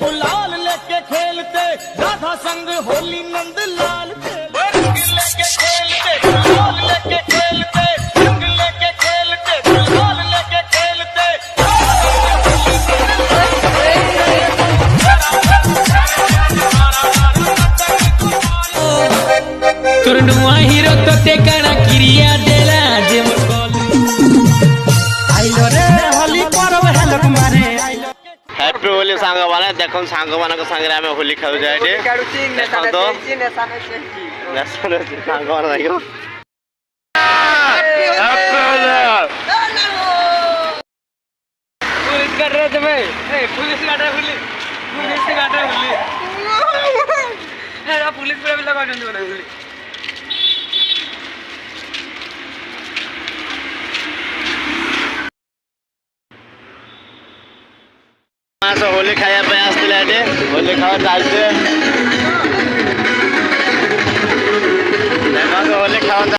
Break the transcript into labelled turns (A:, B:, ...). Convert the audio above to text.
A: गुलाल लेके खेलते, राधा संग होली नंद लाल रंग लेके खेलते, गुलाल लेके खेलते, रंग लेके खेलते, गुलाल लेके खेलते।
B: तुरनुआ हीरो तो ते कणा क्रिया देला जे मोर कॉल
A: आइलो रे होली पर्व हेलक मारे
C: हैप्पी होली सांग माने देखो सांग मानक संगे आमे होली खेल जाय रे देखो तो नेसाने सांग माने देखो
B: पुलिस कर रहे थे भाई ए पुलिस काट रहा पुलिस काट रहा पुलिस ए पुलिस पूरा लगा दे पुलिस
C: होली खाया पे आसते होली खावा चालते होली खावा